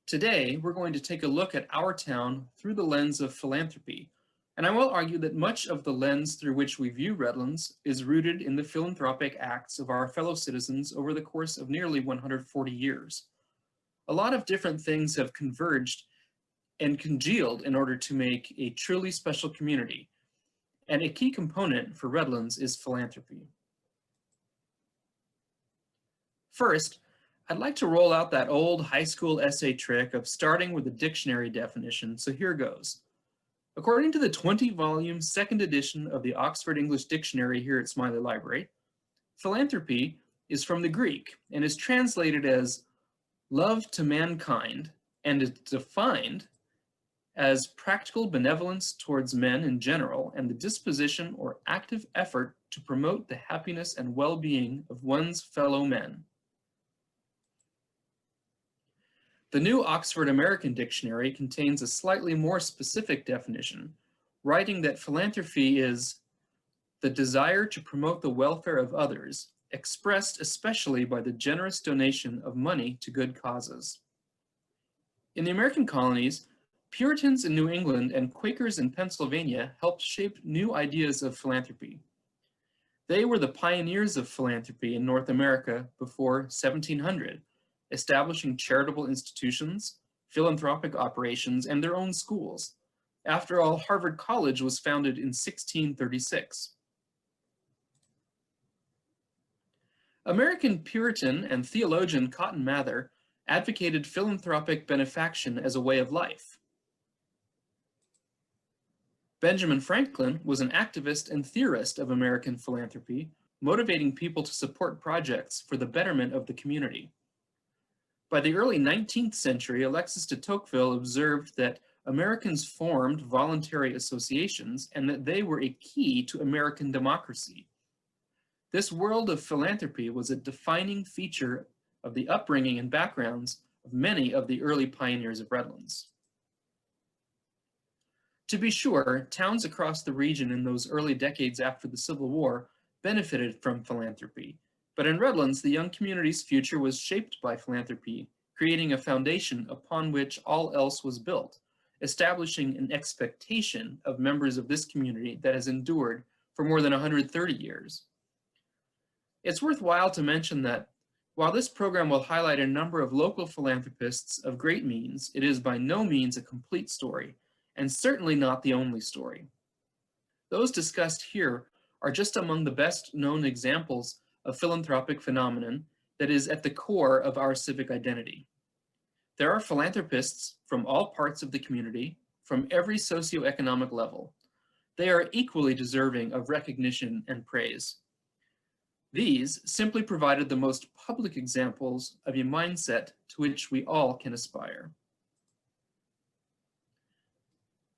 Today, we're going to take a look at our town through the lens of philanthropy, and I will argue that much of the lens through which we view Redlands is rooted in the philanthropic acts of our fellow citizens over the course of nearly 140 years. A lot of different things have converged and congealed in order to make a truly special community, and a key component for Redlands is philanthropy. First, I'd like to roll out that old high school essay trick of starting with a dictionary definition, so here goes. According to the 20-volume second edition of the Oxford English Dictionary here at Smiley Library, philanthropy is from the Greek and is translated as love to mankind and is defined as practical benevolence towards men in general and the disposition or active effort to promote the happiness and well-being of one's fellow men. The New Oxford American Dictionary contains a slightly more specific definition, writing that philanthropy is the desire to promote the welfare of others, expressed especially by the generous donation of money to good causes. In the American colonies, Puritans in New England and Quakers in Pennsylvania helped shape new ideas of philanthropy. They were the pioneers of philanthropy in North America before 1700, establishing charitable institutions, philanthropic operations, and their own schools. After all, Harvard College was founded in 1636. American Puritan and theologian Cotton Mather advocated philanthropic benefaction as a way of life. Benjamin Franklin was an activist and theorist of American philanthropy, motivating people to support projects for the betterment of the community. By the early 19th century, Alexis de Tocqueville observed that Americans formed voluntary associations and that they were a key to American democracy. This world of philanthropy was a defining feature of the upbringing and backgrounds of many of the early pioneers of Redlands. To be sure, towns across the region in those early decades after the Civil War benefited from philanthropy. But in Redlands, the young community's future was shaped by philanthropy, creating a foundation upon which all else was built, establishing an expectation of members of this community that has endured for more than 130 years. It's worthwhile to mention that while this program will highlight a number of local philanthropists of great means, it is by no means a complete story, and certainly not the only story. Those discussed here are just among the best known examples of philanthropic phenomenon that is at the core of our civic identity. There are philanthropists from all parts of the community, from every socioeconomic level. They are equally deserving of recognition and praise. These simply provided the most public examples of a mindset to which we all can aspire.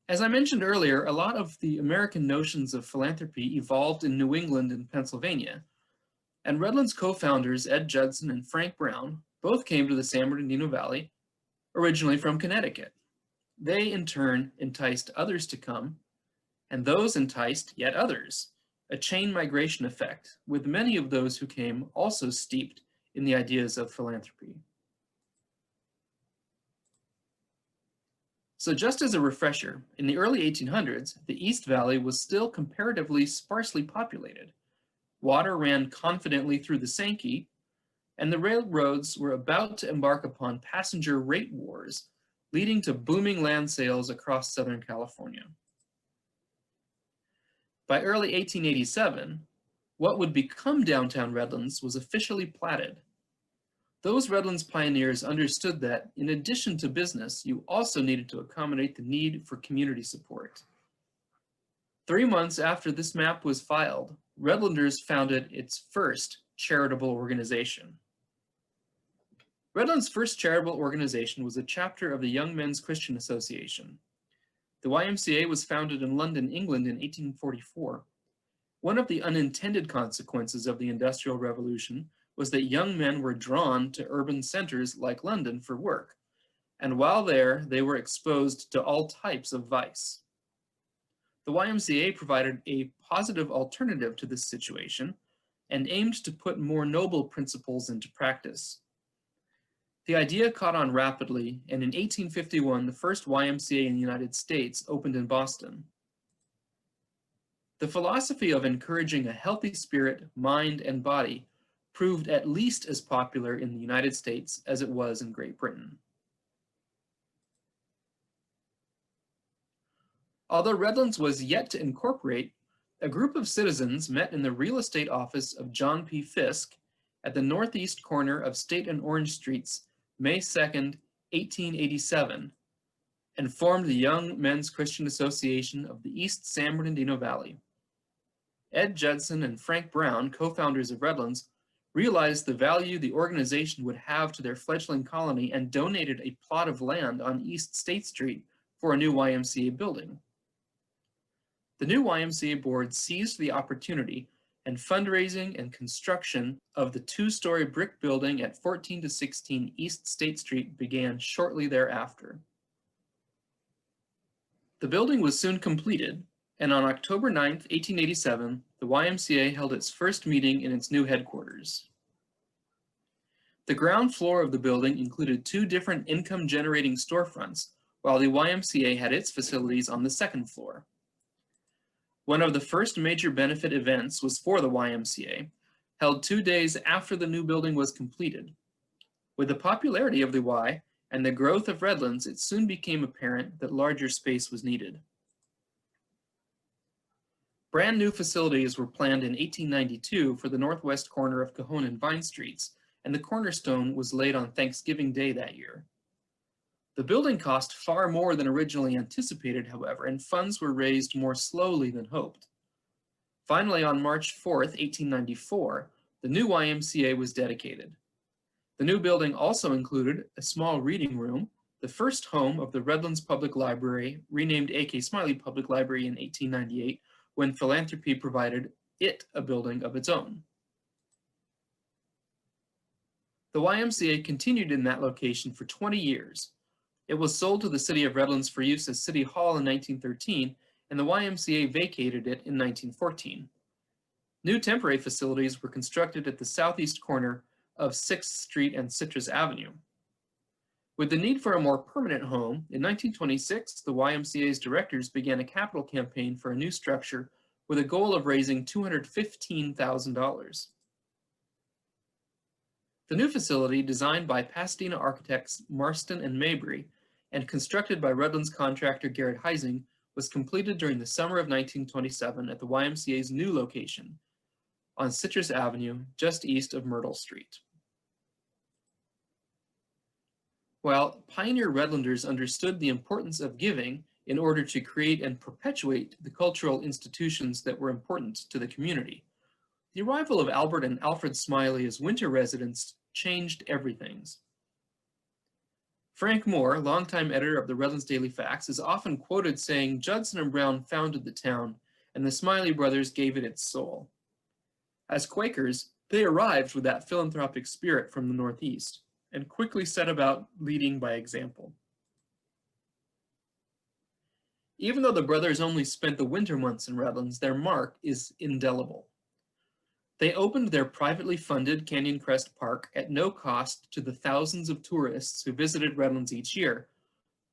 As I mentioned earlier, a lot of the American notions of philanthropy evolved in New England and Pennsylvania, and Redlands co-founders Ed Judson and Frank Brown both came to the San Bernardino Valley, originally from Connecticut. They, in turn, enticed others to come, and those enticed yet others, a chain migration effect, with many of those who came also steeped in the ideas of philanthropy. So just as a refresher, in the early 1800s, the East Valley was still comparatively sparsely populated. Water ran confidently through the Sankey, and the railroads were about to embark upon passenger rate wars, leading to booming land sales across Southern California. By early 1887, what would become downtown Redlands was officially platted. Those Redlands pioneers understood that, in addition to business, you also needed to accommodate the need for community support. 3 months after this map was filed, Redlanders founded its first charitable organization. Redlands' first charitable organization was a chapter of the Young Men's Christian Association. The YMCA was founded in London, England in 1844. One of the unintended consequences of the Industrial Revolution was that young men were drawn to urban centers like London for work, and while there, they were exposed to all types of vice. The YMCA provided a positive alternative to this situation and aimed to put more noble principles into practice. The idea caught on rapidly, and in 1851, the first YMCA in the United States opened in Boston. The philosophy of encouraging a healthy spirit, mind, and body proved at least as popular in the United States as it was in Great Britain. Although Redlands was yet to incorporate, a group of citizens met in the real estate office of John P. Fisk at the northeast corner of State and Orange Streets, May 2nd, 1887, and formed the Young Men's Christian Association of the East San Bernardino Valley. Ed Judson and Frank Brown, co-founders of Redlands, realized the value the organization would have to their fledgling colony and donated a plot of land on East State Street for a new YMCA building. The new YMCA board seized the opportunity, and fundraising and construction of the two-story brick building at 14 to 16 East State Street began shortly thereafter. The building was soon completed, and on October 9, 1887, the YMCA held its first meeting in its new headquarters. The ground floor of the building included two different income-generating storefronts, while the YMCA had its facilities on the second floor. One of the first major benefit events was for the YMCA, held 2 days after the new building was completed. With the popularity of the Y and the growth of Redlands, it soon became apparent that larger space was needed. Brand new facilities were planned in 1892 for the northwest corner of Cajon and Vine Streets, and the cornerstone was laid on Thanksgiving Day that year. The building cost far more than originally anticipated, however, and funds were raised more slowly than hoped. Finally, on March 4th, 1894, the new YMCA was dedicated. The new building also included a small reading room, the first home of the Redlands Public Library, renamed A.K. Smiley Public Library in 1898, when Philanthropy provided it a building of its own. The YMCA continued in that location for 20 years. It was sold to the city of Redlands for use as City Hall in 1913, and the YMCA vacated it in 1914. New temporary facilities were constructed at the southeast corner of 6th Street and Citrus Avenue. With the need for a more permanent home, in 1926, the YMCA's directors began a capital campaign for a new structure with a goal of raising $215,000. The new facility, designed by Pasadena architects Marston and Mabry and constructed by Redlands contractor Garrett Heising, was completed during the summer of 1927 at the YMCA's new location on Citrus Avenue, just east of Myrtle Street. While pioneer Redlanders understood the importance of giving in order to create and perpetuate the cultural institutions that were important to the community, the arrival of Albert and Alfred Smiley as winter residents changed everything. Frank Moore, longtime editor of the Redlands Daily Facts, is often quoted saying Judson and Brown founded the town, and the Smiley brothers gave it its soul. As Quakers, they arrived with that philanthropic spirit from the Northeast, and quickly set about leading by example. Even though the brothers only spent the winter months in Redlands, their mark is indelible. They opened their privately funded Canyon Crest Park at no cost to the thousands of tourists who visited Redlands each year,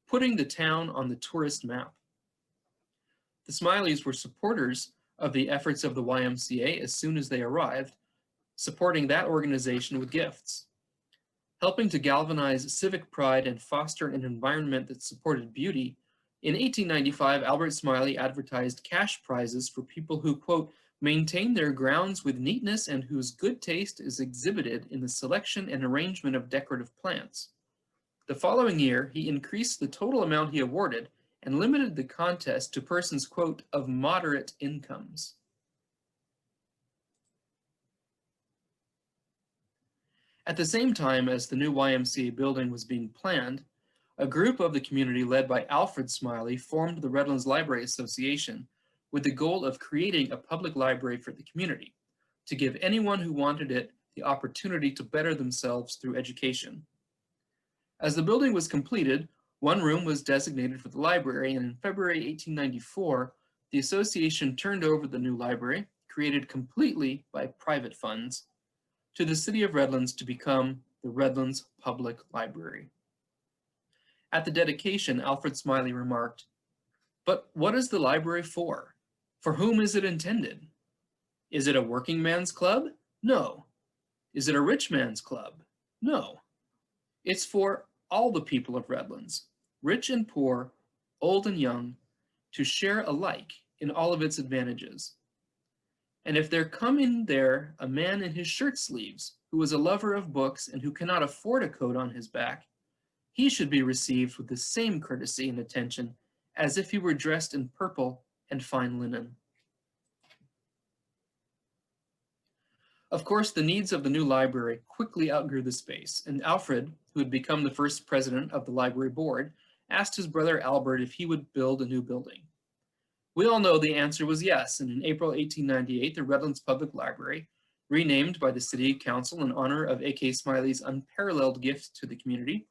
putting the town on the tourist map. The Smileys were supporters of the efforts of the YMCA as soon as they arrived, supporting that organization with gifts. Helping to galvanize civic pride and foster an environment that supported beauty, in 1895, Albert Smiley advertised cash prizes for people who, quote, maintain their grounds with neatness and whose good taste is exhibited in the selection and arrangement of decorative plants. The following year, he increased the total amount he awarded and limited the contest to persons, quote, of moderate incomes. At the same time as the new YMCA building was being planned, a group of the community led by Alfred Smiley formed the Redlands Library Association with the goal of creating a public library for the community, to give anyone who wanted it the opportunity to better themselves through education. As the building was completed, one room was designated for the library, and in February 1894, the association turned over the new library, created completely by private funds, to the city of Redlands to become the the Redlands Public Library. At the dedication, Alfred Smiley remarked, "But what is the library for? For whom is it intended? Is it a working man's club? No. Is it a rich man's club? No. It's for all the people of Redlands, rich and poor, old and young, to share alike in all of its advantages. And if there come in there a man in his shirt sleeves, who is a lover of books and who cannot afford a coat on his back, he should be received with the same courtesy and attention as if he were dressed in purple and fine linen." Of course, the needs of the new library quickly outgrew the space, and Alfred, who had become the first president of the library board, asked his brother Albert if he would build a new building. We all know the answer was yes, and in April 1898, the Redlands Public Library, renamed by the City Council in honor of A.K. Smiley's unparalleled gift to the community,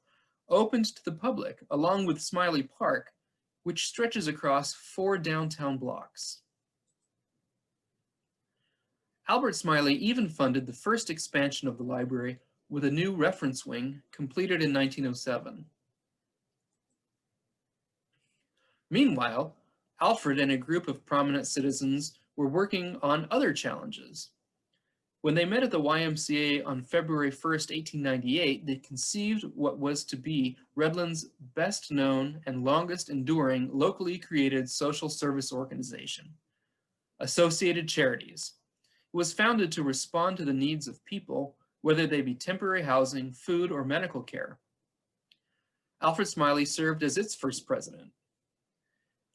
opened to the public, along with Smiley Park, which stretches across 4 downtown blocks. Albert Smiley even funded the first expansion of the library with a new reference wing completed in 1907. Meanwhile, Alfred and a group of prominent citizens were working on other challenges. When they met at the YMCA on February 1st, 1898, they conceived what was to be Redlands' best known and longest enduring locally created social service organization, Associated Charities. It was founded to respond to the needs of people, whether they be temporary housing, food, or medical care. Alfred Smiley served as its first president.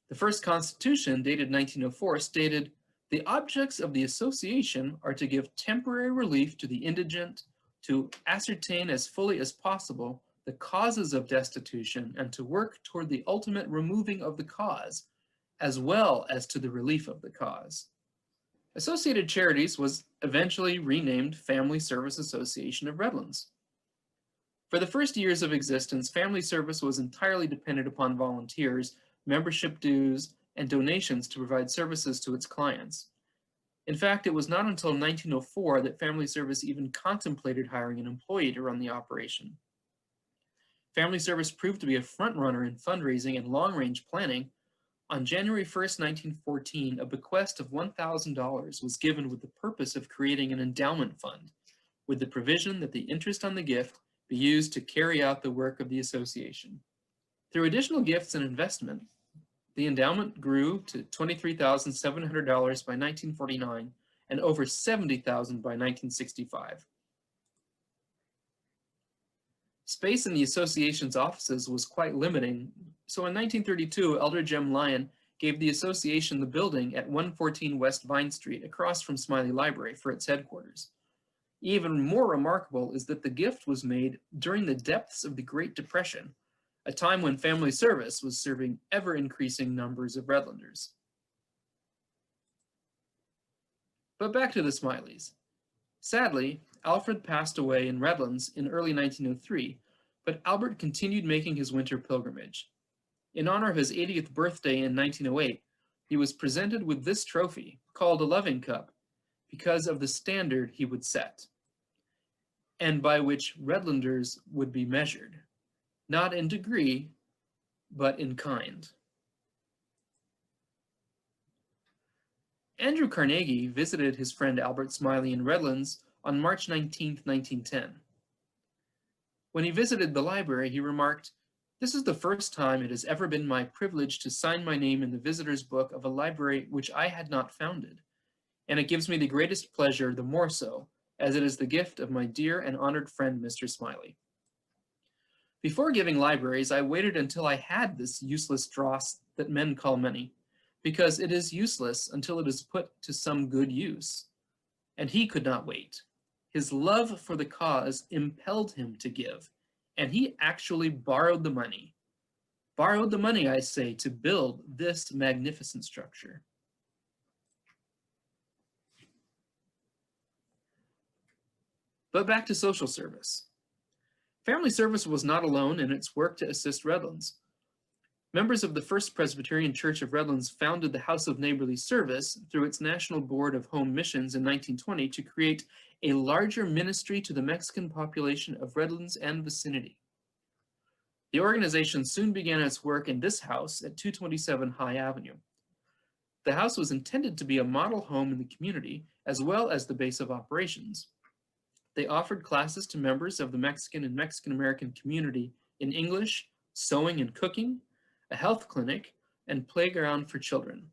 The first constitution, dated 1904, stated, "The objects of the association are to give temporary relief to the indigent, to ascertain as fully as possible the causes of destitution, and to work toward the ultimate removing of the cause, as well as to the relief of the cause." Associated Charities was eventually renamed Family Service Association of Redlands. For the first years of existence, family service was entirely dependent upon volunteers, membership dues, and donations to provide services to its clients. In fact, it was not until 1904 that Family Service even contemplated hiring an employee to run the operation. Family Service proved to be a frontrunner in fundraising and long-range planning. On January 1st, 1914, a bequest of $1,000 was given with the purpose of creating an endowment fund, with the provision that the interest on the gift be used to carry out the work of the association. Through additional gifts and investment, the endowment grew to $23,700 by 1949 and over $70,000 by 1965. Space in the association's offices was quite limiting, so in 1932, Eldridge M. Lyon gave the association the building at 114 West Vine Street across from Smiley Library for its headquarters. Even more remarkable is that the gift was made during the depths of the Great Depression, a time when Family Service was serving ever-increasing numbers of Redlanders. But back to the Smileys. Sadly, Alfred passed away in Redlands in early 1903, but Albert continued making his winter pilgrimage. In honor of his 80th birthday in 1908, he was presented with this trophy, called a loving cup, because of the standard he would set, and by which Redlanders would be measured, not in degree, but in kind. Andrew Carnegie visited his friend Albert Smiley in Redlands on March 19, 1910. When he visited the library, he remarked, "This is the first time it has ever been my privilege to sign my name in the visitor's book of a library which I had not founded, and it gives me the greatest pleasure, the more so, as it is the gift of my dear and honored friend, Mr. Smiley." Before giving libraries, I waited until I had this useless dross that men call money, because it is useless until it is put to some good use. And he could not wait. His love for the cause impelled him to give, and he actually borrowed the money. Borrowed the money, I say, to build this magnificent structure. But back to social service. Family Service was not alone in its work to assist Redlands. Members of the First Presbyterian Church of Redlands founded the House of Neighborly Service through its National Board of Home Missions in 1920 to create a larger ministry to the Mexican population of Redlands and vicinity. The organization soon began its work in this house at 227 High Avenue. The house was intended to be a model home in the community, as well as the base of operations. They offered classes to members of the Mexican and Mexican-American community in English, sewing and cooking, a health clinic, and playground for children.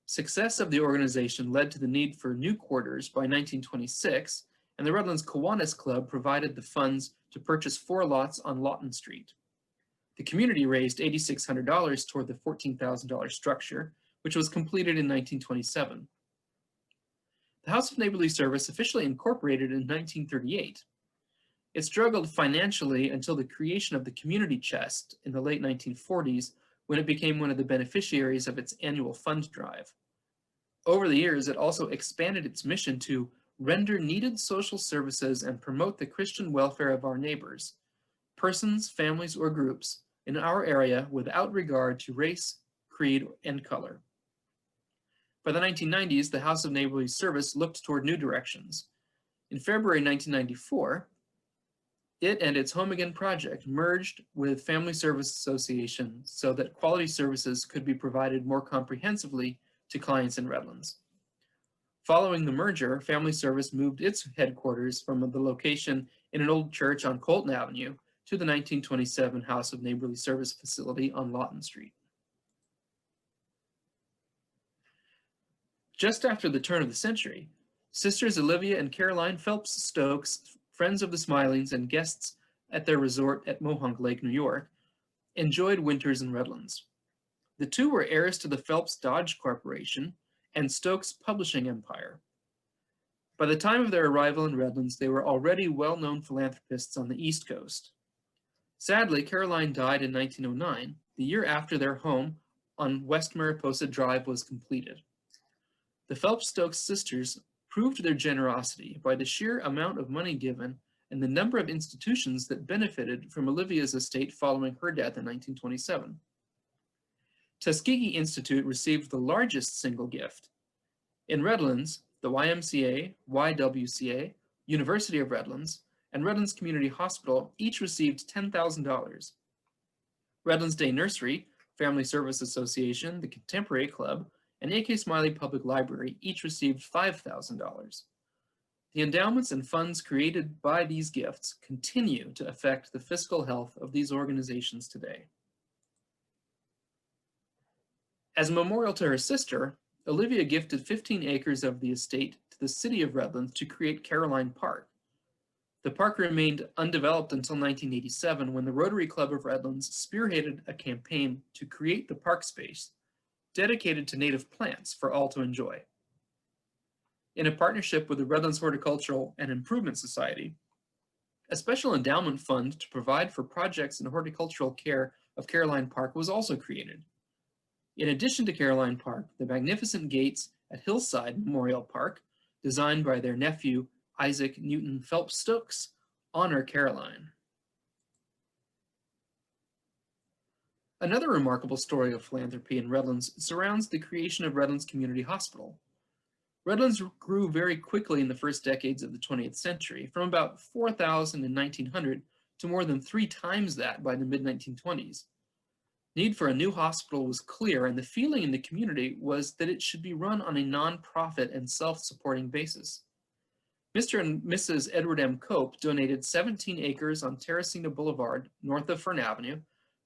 Success of the organization led to the need for new quarters by 1926, and the Redlands Kiwanis Club provided the funds to purchase 4 lots on Lawton Street. The community raised $8,600 toward the $14,000 structure, which was completed in 1927. The House of Neighborly Service officially incorporated in 1938. It struggled financially until the creation of the community chest in the late 1940s, when it became one of the beneficiaries of its annual fund drive. Over the years, it also expanded its mission to render needed social services and promote the Christian welfare of our neighbors, persons, families, or groups in our area without regard to race, creed, and color. By the 1990s, the House of Neighborly Service looked toward new directions. In February 1994, it and its Home Again project merged with Family Service Association so that quality services could be provided more comprehensively to clients in Redlands. Following the merger, Family Service moved its headquarters from the location in an old church on Colton Avenue to the 1927 House of Neighborly Service facility on Lawton Street. Just after the turn of the century, Sisters Olivia and Caroline Phelps Stokes, friends of the Smileys and guests at their resort at Mohonk Lake, New York, enjoyed winters in Redlands. The two were heirs to the Phelps Dodge Corporation and Stokes Publishing Empire. By the time of their arrival in Redlands, they were already well-known philanthropists on the East Coast. Sadly, Caroline died in 1909, the year after their home on West Mariposa Drive was completed. The Phelps Stokes sisters proved their generosity by the sheer amount of money given and the number of institutions that benefited from Olivia's estate following her death in 1927. Tuskegee Institute received the largest single gift. In Redlands, the YMCA, YWCA, University of Redlands, and Redlands Community Hospital each received $10,000. Redlands Day Nursery, Family Service Association, the Contemporary Club, and A.K. Smiley Public Library each received $5,000. The endowments and funds created by these gifts continue to affect the fiscal health of these organizations today. As a memorial to her sister, Olivia gifted 15 acres of the estate to the city of Redlands to create Caroline Park. The park remained undeveloped until 1987, when the Rotary Club of Redlands spearheaded a campaign to create the park space dedicated to native plants for all to enjoy. In a partnership with the Redlands Horticultural and Improvement Society, a special endowment fund to provide for projects in horticultural care of Caroline Park was also created. In addition to Caroline Park, the magnificent gates at Hillside Memorial Park, designed by their nephew, Isaac Newton Phelps Stokes, honor Caroline. Another remarkable story of philanthropy in Redlands surrounds the creation of Redlands Community Hospital. Redlands grew very quickly in the first decades of the 20th century, from about 4,000 in 1900 to more than 3 times that by the mid-1920s. Need for a new hospital was clear, and the feeling in the community was that it should be run on a non-profit and self-supporting basis. Mr. and Mrs. Edward M. Cope donated 17 acres on Teresina Boulevard, north of Fern Avenue,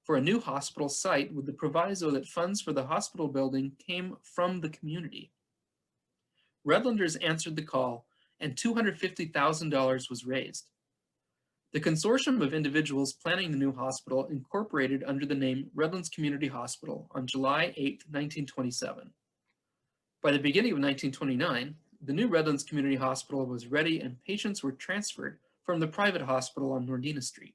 for a new hospital site with the proviso that funds for the hospital building came from the community. Redlanders answered the call, and $250,000 was raised. The consortium of individuals planning the new hospital incorporated under the name Redlands Community Hospital on July 8, 1927. By the beginning of 1929, the new Redlands Community Hospital was ready and patients were transferred from the private hospital on Nordina Street.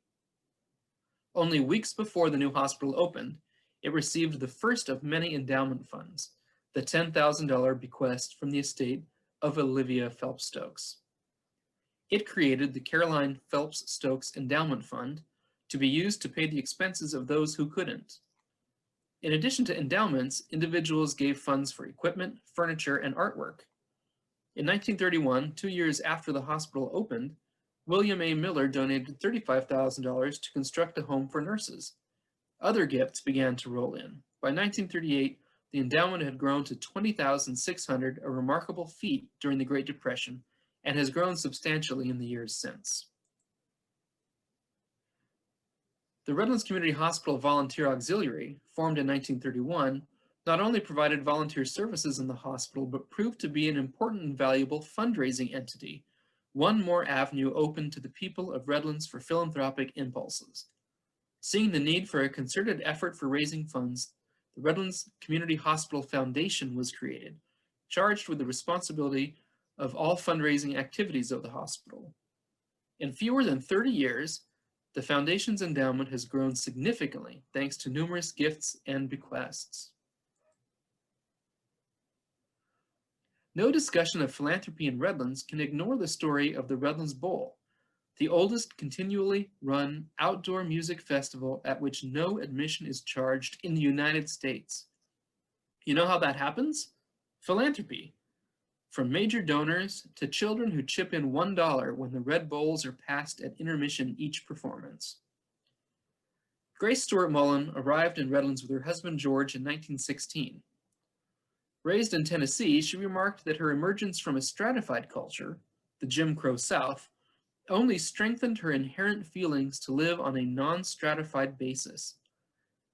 Only weeks before the new hospital opened, it received the first of many endowment funds, the $10,000 bequest from the estate of Olivia Phelps Stokes. It created the Caroline Phelps Stokes Endowment Fund to be used to pay the expenses of those who couldn't. In addition to endowments, individuals gave funds for equipment, furniture, and artwork. In 1931, 2 years after the hospital opened, William A. Miller donated $35,000 to construct a home for nurses. Other gifts began to roll in. By 1938, the endowment had grown to $20,600, a remarkable feat during the Great Depression, and has grown substantially in the years since. The Redlands Community Hospital Volunteer Auxiliary, formed in 1931, not only provided volunteer services in the hospital, but proved to be an important and valuable fundraising entity, one more avenue open to the people of Redlands for philanthropic impulses. Seeing the need for a concerted effort for raising funds, the Redlands Community Hospital Foundation was created, charged with the responsibility of all fundraising activities of the hospital. In fewer than 30 years, the foundation's endowment has grown significantly thanks to numerous gifts and bequests. No discussion of philanthropy in Redlands can ignore the story of the Redlands Bowl, the oldest continually run outdoor music festival at which no admission is charged in the United States. You know how that happens? Philanthropy. From major donors to children who chip in $1 when the red bowls are passed at intermission each performance. Grace Stewart Mullen arrived in Redlands with her husband George in 1916. Raised in Tennessee, she remarked that her emergence from a stratified culture, the Jim Crow South, only strengthened her inherent feelings to live on a non-stratified basis.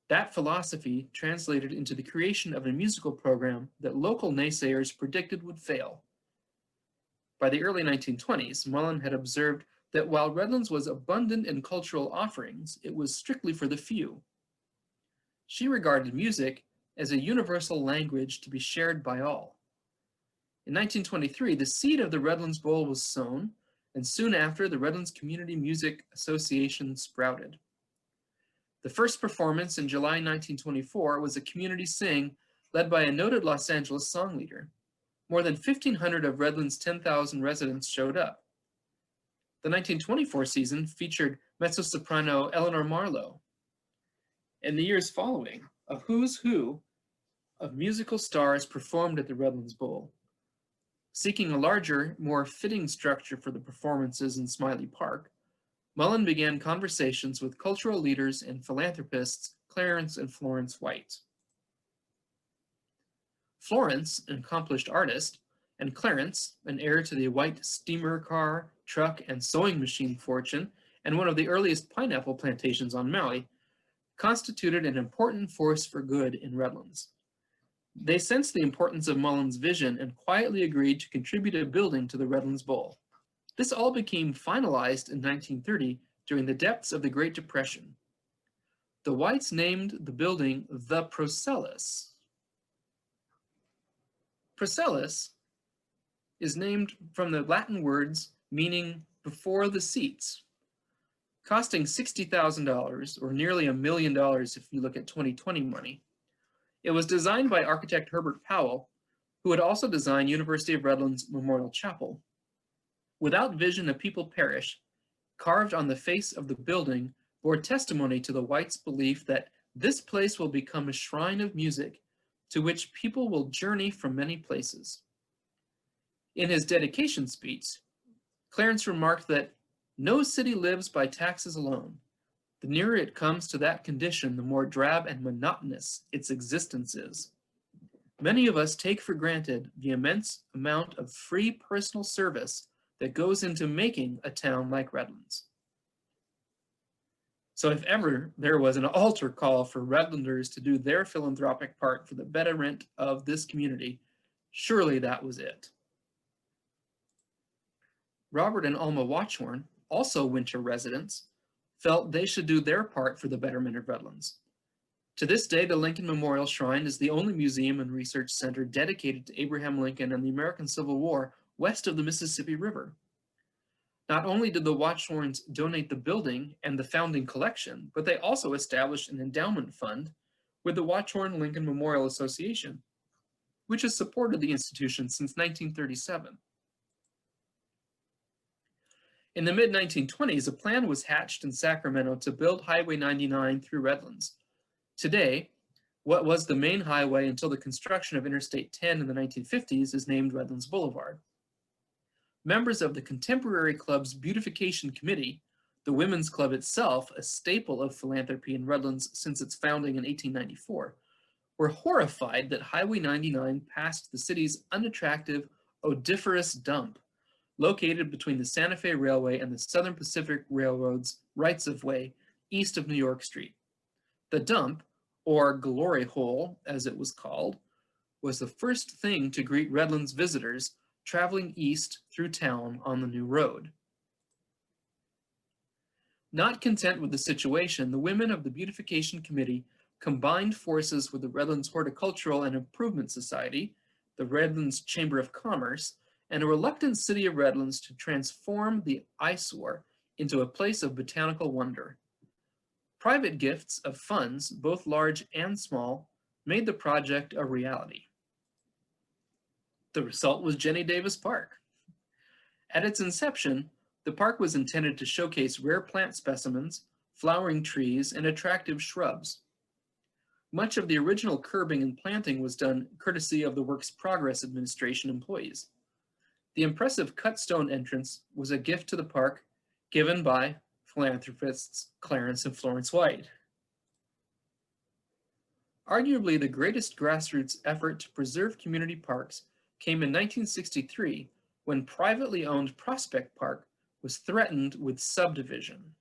That philosophy translated into the creation of a musical program that local naysayers predicted would fail. By the early 1920s, Mullen had observed that while Redlands was abundant in cultural offerings, it was strictly for the few. She regarded music as a universal language to be shared by all. In 1923, the seed of the Redlands Bowl was sown, and soon after, the Redlands Community Music Association sprouted. The first performance in July 1924 was a community sing led by a noted Los Angeles song leader. More than 1,500 of Redlands' 10,000 residents showed up. The 1924 season featured mezzo-soprano Eleanor Marlowe. In the years following, a who's who of musical stars performed at the Redlands Bowl. Seeking a larger, more fitting structure for the performances in Smiley Park, Mullen began conversations with cultural leaders and philanthropists Clarence and Florence White. Florence, an accomplished artist, and Clarence, an heir to the White steamer car, truck, and sewing machine fortune, and one of the earliest pineapple plantations on Maui, constituted an important force for good in Redlands. They sensed the importance of Mullen's vision and quietly agreed to contribute a building to the Redlands Bowl. This all became finalized in 1930 during the depths of the Great Depression. The Whites named the building the Procellus. Procellus is named from the Latin words meaning before the seats. Costing $60,000, or nearly $1 million if you look at 2020 money. It was designed by architect Herbert Powell, who had also designed University of Redlands Memorial Chapel. Without vision a people perish, carved on the face of the building, bore testimony to the Whites' belief that this place will become a shrine of music to which people will journey from many places. In his dedication speech, Clarence remarked that no city lives by taxes alone. The nearer it comes to that condition, the more drab and monotonous its existence is. Many of us take for granted the immense amount of free personal service that goes into making a town like Redlands. So if ever there was an altar call for Redlanders to do their philanthropic part for the betterment of this community, surely that was it. Robert and Alma Watchorn, also winter residents, felt they should do their part for the betterment of Redlands. To this day, the Lincoln Memorial Shrine is the only museum and research center dedicated to Abraham Lincoln and the American Civil War west of the Mississippi River. Not only did the Watchorns donate the building and the founding collection, but they also established an endowment fund with the Watchorn Lincoln Memorial Association, which has supported the institution since 1937. In the mid-1920s, a plan was hatched in Sacramento to build Highway 99 through Redlands. Today, what was the main highway until the construction of Interstate 10 in the 1950s is named Redlands Boulevard. Members of the Contemporary Club's Beautification Committee, the Women's Club itself, a staple of philanthropy in Redlands since its founding in 1894, were horrified that Highway 99 passed the city's unattractive, odoriferous dump, located between the Santa Fe Railway and the Southern Pacific Railroad's rights-of-way east of New York Street. The dump, or glory hole as it was called, was the first thing to greet Redlands visitors traveling east through town on the new road. Not content with the situation, the women of the Beautification Committee combined forces with the Redlands Horticultural and Improvement Society, the Redlands Chamber of Commerce, and a reluctant city of Redlands to transform the eyesore into a place of botanical wonder. Private gifts of funds, both large and small, made the project a reality. The result was Jenny Davis Park. At its inception, the park was intended to showcase rare plant specimens, flowering trees, and attractive shrubs. Much of the original curbing and planting was done courtesy of the Works Progress Administration employees. The impressive cut stone entrance was a gift to the park given by philanthropists Clarence and Florence White. Arguably the greatest grassroots effort to preserve community parks came in 1963 when privately owned Prospect Park was threatened with subdivision.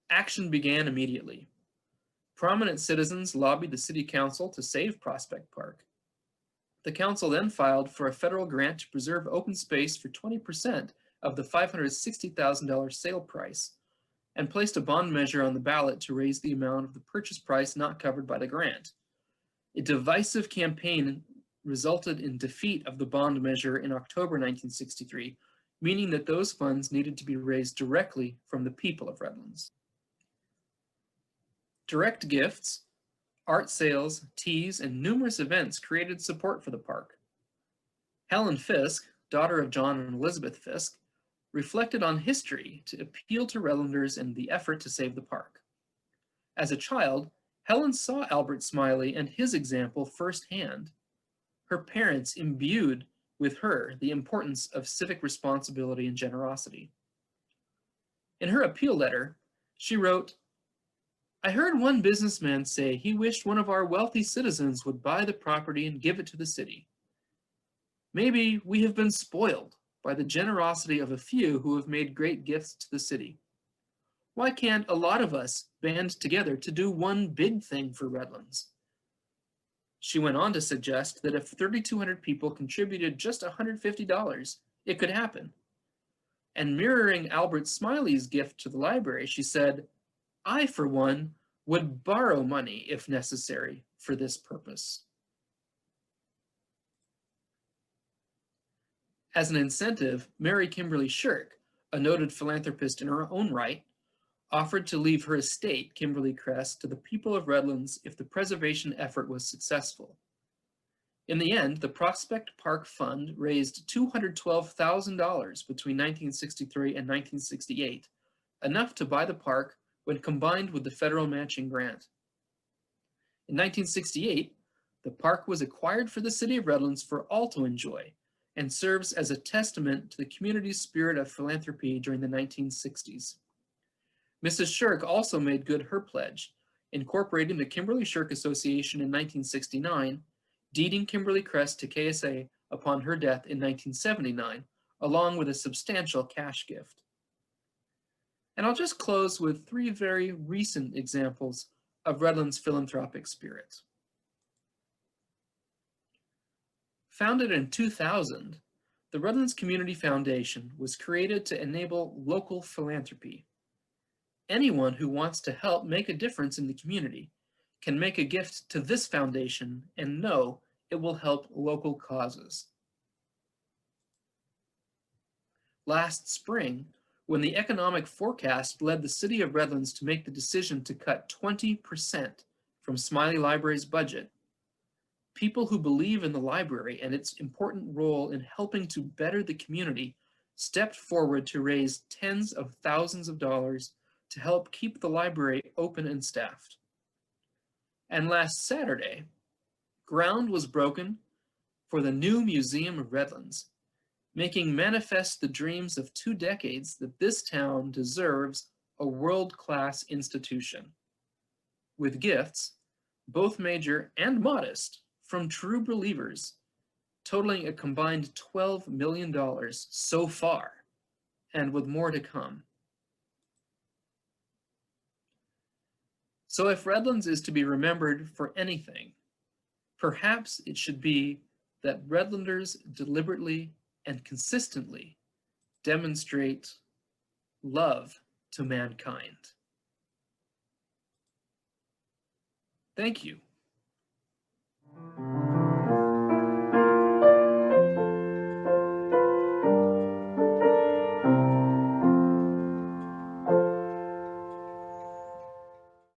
Action began immediately. Prominent citizens lobbied the city council to save Prospect Park. The council then filed for a federal grant to preserve open space for 20% of the $560,000 sale price, and placed a bond measure on the ballot to raise the amount of the purchase price not covered by the grant. A divisive campaign resulted in defeat of the bond measure in October 1963, meaning that those funds needed to be raised directly from the people of Redlands. Direct gifts, art sales, teas, and numerous events created support for the park. Helen Fisk, daughter of John and Elizabeth Fisk, reflected on history to appeal to Redlanders in the effort to save the park. As a child, Helen saw Albert Smiley and his example firsthand. Her parents imbued with her the importance of civic responsibility and generosity. In her appeal letter, she wrote, "I heard one businessman say he wished one of our wealthy citizens would buy the property and give it to the city. Maybe we have been spoiled by the generosity of a few who have made great gifts to the city. Why can't a lot of us band together to do one big thing for Redlands?" She went on to suggest that if 3,200 people contributed just $150, it could happen. And mirroring Albert Smiley's gift to the library, she said, "I, for one, would borrow money if necessary for this purpose." As an incentive, Mary Kimberly Shirk, a noted philanthropist in her own right, offered to leave her estate, Kimberly Crest, to the people of Redlands if the preservation effort was successful. In the end, the Prospect Park Fund raised $212,000 between 1963 and 1968, enough to buy the park when combined with the federal matching grant. In 1968, the park was acquired for the city of Redlands for all to enjoy, and serves as a testament to the community's spirit of philanthropy during the 1960s. Mrs. Shirk also made good her pledge, incorporating the Kimberly Shirk Association in 1969, deeding Kimberly Crest to KSA upon her death in 1979, along with a substantial cash gift. And I'll just close with three very recent examples of Redlands' philanthropic spirit. Founded in 2000, the Redlands Community Foundation was created to enable local philanthropy. Anyone who wants to help make a difference in the community can make a gift to this foundation and know it will help local causes. Last spring, when the economic forecast led the city of Redlands to make the decision to cut 20% from Smiley Library's budget, people who believe in the library and its important role in helping to better the community stepped forward to raise tens of thousands of dollars to help keep the library open and staffed. And last Saturday, ground was broken for the new Museum of Redlands, making manifest the dreams of 2 decades that this town deserves a world-class institution. With gifts, both major and modest, from true believers, totaling a combined $12 million so far, and with more to come. So if Redlands is to be remembered for anything, perhaps it should be that Redlanders deliberately and consistently demonstrate love to mankind. Thank you.